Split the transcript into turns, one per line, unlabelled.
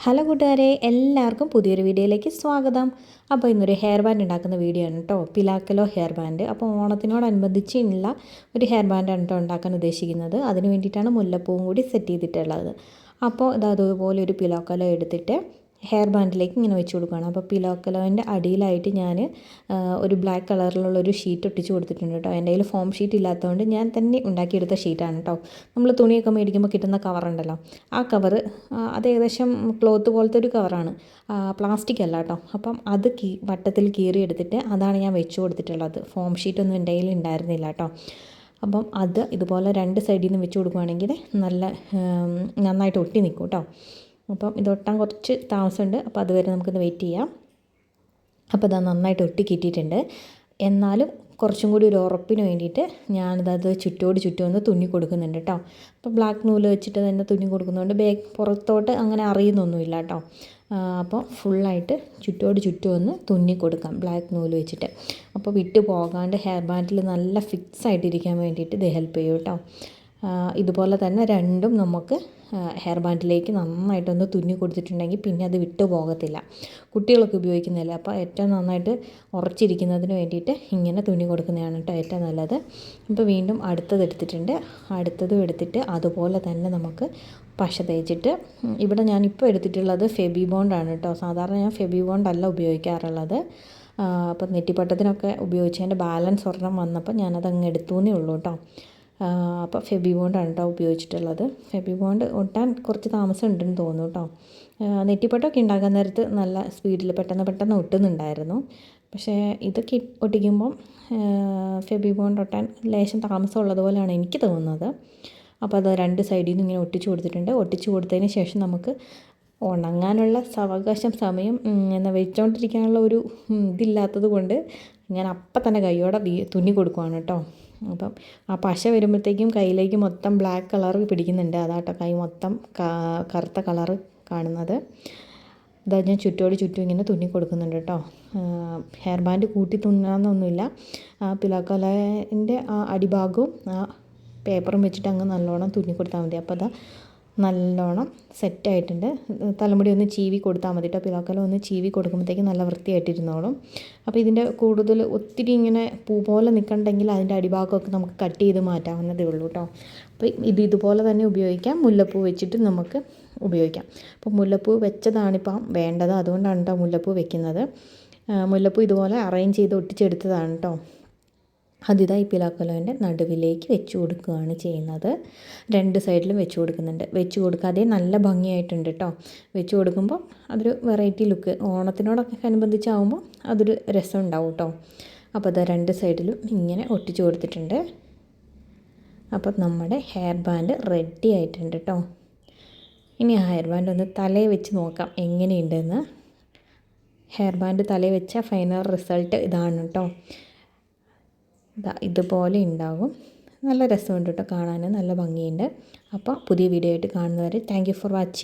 Hello കൂട്ടുകാരെ, എല്ലാവർക്കും പുതിയൊരു വീഡിയോയിലേക്ക് സ്വാഗതം. അപ്പോൾ ഇന്നൊരു ഹെയർ ബാൻഡ് ഉണ്ടാക്കുന്ന വീഡിയോ ആണ് കേട്ടോ. പിലാക്കലോ ഹെയർ ബാൻഡ്. അപ്പോൾ ഓണത്തിനോടനുബന്ധിച്ചുള്ള ഒരു ഹെയർ ബാൻഡാണ് കേട്ടോ ഉണ്ടാക്കാൻ ഉദ്ദേശിക്കുന്നത്. അതിന് വേണ്ടിയിട്ടാണ് മുല്ലപ്പൂവും കൂടി സെറ്റ് ചെയ്തിട്ടുള്ളത്. അപ്പോൾ അതുപോലെ ഒരു പിലാക്കലോ എടുത്തിട്ട് ഹെയർ ബാൻഡിലേക്ക് ഇങ്ങനെ വെച്ച് കൊടുക്കുകയാണ്. അപ്പോൾ പിലോക്കലോൻ്റെ അടിയിലായിട്ട് ഞാൻ ഒരു ബ്ലാക്ക് കളറിലുള്ള ഒരു ഷീറ്റ് ഒട്ടിച്ച് കൊടുത്തിട്ടുണ്ട് കേട്ടോ. എൻ്റെ കയ്യിൽ ഫോം ഷീറ്റ് ഇല്ലാത്തതുകൊണ്ട് ഞാൻ തന്നെ ഉണ്ടാക്കിയെടുത്ത ഷീറ്റാണ് കേട്ടോ. നമ്മൾ തുണിയൊക്കെ മേടിക്കുമ്പോൾ കിട്ടുന്ന കവറുണ്ടല്ലോ, ആ കവറ് അത് ഏകദേശം ക്ലോത്ത് പോലത്തെ ഒരു കവറാണ്, പ്ലാസ്റ്റിക് അല്ല കേട്ടോ. അപ്പം അത് വട്ടത്തിൽ കീറിയെടുത്തിട്ട് അതാണ് ഞാൻ വെച്ച് കൊടുത്തിട്ടുള്ളത്. ഫോം ഷീറ്റൊന്നും എൻ്റെ കയ്യിൽ ഉണ്ടായിരുന്നില്ല കേട്ടോ. അപ്പം അത് ഇതുപോലെ രണ്ട് സൈഡിൽ നിന്ന് വെച്ച് കൊടുക്കുകയാണെങ്കിൽ നന്നായിട്ട് ഒട്ടി നിൽക്കും കേട്ടോ. അപ്പം ഇത് ഒട്ടാൻ കുറച്ച് താമസമുണ്ട്. അപ്പോൾ അതുവരെ നമുക്കൊന്ന് വെയിറ്റ് ചെയ്യാം. അപ്പോൾ ഇത് നന്നായിട്ട് ഒട്ടി കിട്ടിയിട്ടുണ്ട്. എന്നാലും കുറച്ചും കൂടി ഒരു ഉറപ്പിന് വേണ്ടിയിട്ട് ഞാനിത് ചുറ്റും ഒന്ന് തുന്നി കൊടുക്കുന്നുണ്ട് കേട്ടോ. അപ്പോൾ ബ്ലാക്ക് നൂല് വെച്ചിട്ട് തന്നെ തുന്നി കൊടുക്കുന്നതുകൊണ്ട് പുറത്തോട്ട് അങ്ങനെ അറിയുന്നൊന്നുമില്ല കേട്ടോ. അപ്പോൾ ഫുള്ളായിട്ട് ചുറ്റും ഒന്ന് തുന്നി കൊടുക്കാം ബ്ലാക്ക് നൂല് വെച്ചിട്ട്. അപ്പോൾ വിട്ട് പോകാണ്ട് ഹെയർ ബാൻഡിൽ നല്ല ഫിക്സ് ആയിട്ടിരിക്കാൻ വേണ്ടിയിട്ട് ഇത് ഹെൽപ്പ് ചെയ്യും കേട്ടോ. ഇതുപോലെ തന്നെ രണ്ടും നമുക്ക് ഹെയർ ബാൻഡിലേക്ക് നന്നായിട്ടൊന്ന് തുന്നി കൊടുത്തിട്ടുണ്ടെങ്കിൽ പിന്നെ അത് വിട്ടു പോകത്തില്ല. കുട്ടികളൊക്കെ ഉപയോഗിക്കുന്നില്ല. അപ്പോൾ ഏറ്റവും നന്നായിട്ട് ഉറച്ചിരിക്കുന്നതിന് വേണ്ടിയിട്ട് ഇങ്ങനെ തുന്നി കൊടുക്കുന്നതാണ് കേട്ടോ ഏറ്റവും നല്ലത്. ഇപ്പോൾ വീണ്ടും അടുത്തത് എടുത്തിട്ടുണ്ട്. അടുത്തതും എടുത്തിട്ട് അതുപോലെ തന്നെ നമുക്ക് പശ തേച്ചിട്ട്, ഇവിടെ ഞാനിപ്പോൾ എടുത്തിട്ടുള്ളത് ഫെബി ബോണ്ടാണ് കേട്ടോ. സാധാരണ ഞാൻ ഫെബി ബോണ്ടല്ല ഉപയോഗിക്കാറുള്ളത്. അപ്പോൾ നെറ്റിപ്പട്ടത്തിനൊക്കെ ഉപയോഗിച്ചതിൻ്റെ ബാലൻസ് ഒരെണ്ണം വന്നപ്പോൾ ഞാനതങ്ങ് എടുത്തുവെന്നേ ഉള്ളൂ കേട്ടോ. അപ്പോൾ ഫെബി ബോണ്ടാണ് കേട്ടോ ഉപയോഗിച്ചിട്ടുള്ളത്. ഫെബി ബോണ്ട് ഒട്ടാൻ കുറച്ച് താമസം ഉണ്ടെന്ന് തോന്നുന്നു കേട്ടോ. നെറ്റിപ്പട്ടമൊക്കെ ഉണ്ടാക്കാൻ നേരത്ത് നല്ല സ്പീഡിൽ പെട്ടെന്ന് ഒട്ടുന്നുണ്ടായിരുന്നു. പക്ഷേ ഇതൊക്കെ ഒട്ടിക്കുമ്പം ഫെബി ബോണ്ട് ഒട്ടാൻ ലേശം താമസമുള്ളതുപോലെയാണ് എനിക്ക് തോന്നുന്നത്. അപ്പോൾ അത് രണ്ട് സൈഡിൽ നിന്ന് ഇങ്ങനെ ഒട്ടിച്ചു കൊടുത്തിട്ടുണ്ട്. ഒട്ടിച്ചു കൊടുത്തതിന് ശേഷം നമുക്ക് ഉണങ്ങാനുള്ള സമയം എന്നാൽ വെച്ചുകൊണ്ടിരിക്കാനുള്ള ഒരു ഇതില്ലാത്തത് കൊണ്ട് ഞാൻ അപ്പം തന്നെ കൈയോടെ തുന്നി കൊടുക്കുവാണ് കേട്ടോ. അപ്പം ആ പശ വരുമ്പോഴത്തേക്കും കയ്യിലേക്ക് മൊത്തം ബ്ലാക്ക് കളർ പിടിക്കുന്നുണ്ട്. അതാട്ടോ കൈ മൊത്തം കറുത്ത കളറ് കാണുന്നത്. ഇതാ ഞാൻ ചുറ്റും ഇങ്ങനെ തുന്നി കൊടുക്കുന്നുണ്ട് കേട്ടോ. ഹെയർ ബാൻഡ് കൂട്ടി തുന്നാന്നൊന്നുമില്ല. പിലാക്കോലേൻ്റെ ആ അടിഭാഗവും ആ പേപ്പറും വെച്ചിട്ട് അങ്ങ് നല്ലോണം തുന്നി കൊടുത്താൽ മതി. അപ്പോൾ അതാ നല്ലോണം സെറ്റായിട്ടുണ്ട്. തലമുടി ഒന്ന് ചീവി കൊടുത്താൽ മതി കേട്ടോ. പിലാക്കോല ഒന്ന് ചീവി കൊടുക്കുമ്പോഴത്തേക്കും നല്ല വൃത്തിയായിട്ടിരുന്നോളും. അപ്പോൾ ഇതിൻ്റെ കൂടുതൽ ഒത്തിരി ഇങ്ങനെ പൂ പോലെ നിൽക്കണ്ടെങ്കിൽ അതിൻ്റെ അടിഭാഗമൊക്കെ നമുക്ക് കട്ട് ചെയ്ത് മാറ്റാവുന്നതേ ഉള്ളൂ കേട്ടോ. അപ്പോൾ ഇതുപോലെ തന്നെ ഉപയോഗിക്കാം. മുല്ലപ്പൂ വെച്ചിട്ട് നമുക്ക് ഉപയോഗിക്കാം. അപ്പോൾ മുല്ലപ്പൂ വെച്ചതാണിപ്പം വേണ്ടത്. അതുകൊണ്ടാണ് കേട്ടോ മുല്ലപ്പൂ വെക്കുന്നത്. മുല്ലപ്പൂ ഇതുപോലെ അറേഞ്ച് ചെയ്ത് ഒട്ടിച്ചെടുത്തതാണ് കേട്ടോ. അതിതാ ഈ പിലാക്കോലേൻ്റെ നടുവിലേക്ക് വെച്ച് കൊടുക്കുകയാണ് ചെയ്യുന്നത്. രണ്ട് സൈഡിലും വെച്ച് കൊടുക്കുന്നുണ്ട്. വെച്ച് കൊടുക്കാതെ നല്ല ഭംഗിയായിട്ടുണ്ട് കേട്ടോ. വെച്ച് കൊടുക്കുമ്പോൾ അതൊരു വെറൈറ്റി ലുക്ക്, ഓണത്തിനോടൊക്കെ അനുബന്ധിച്ചാവുമ്പോൾ അതൊരു രസം ഉണ്ടാവും കേട്ടോ. അപ്പോൾ അത് രണ്ട് സൈഡിലും ഇങ്ങനെ ഒട്ടിച്ച് കൊടുത്തിട്ടുണ്ട്. അപ്പോൾ നമ്മുടെ ഹെയർ ബാൻഡ് റെഡി ആയിട്ടുണ്ട് കേട്ടോ. ഇനി ആ ഹെയർ ബാൻഡ് ഒന്ന് തലയിൽ വെച്ച് നോക്കാം എങ്ങനെയുണ്ടെന്ന്. ഹെയർ ബാൻഡ് തലയിൽ വെച്ച ഫൈനൽ റിസൾട്ട് ഇതാണ് കേട്ടോ. ഇതുപോലെ ഉണ്ടാകും. നല്ല രസമുണ്ട് കേട്ടോ കാണാൻ, നല്ല ഭംഗിയുണ്ട്. അപ്പോൾ പുതിയ വീഡിയോ ആയിട്ട് കാണുന്നവരെ താങ്ക് യു ഫോർ വാച്ചിങ്.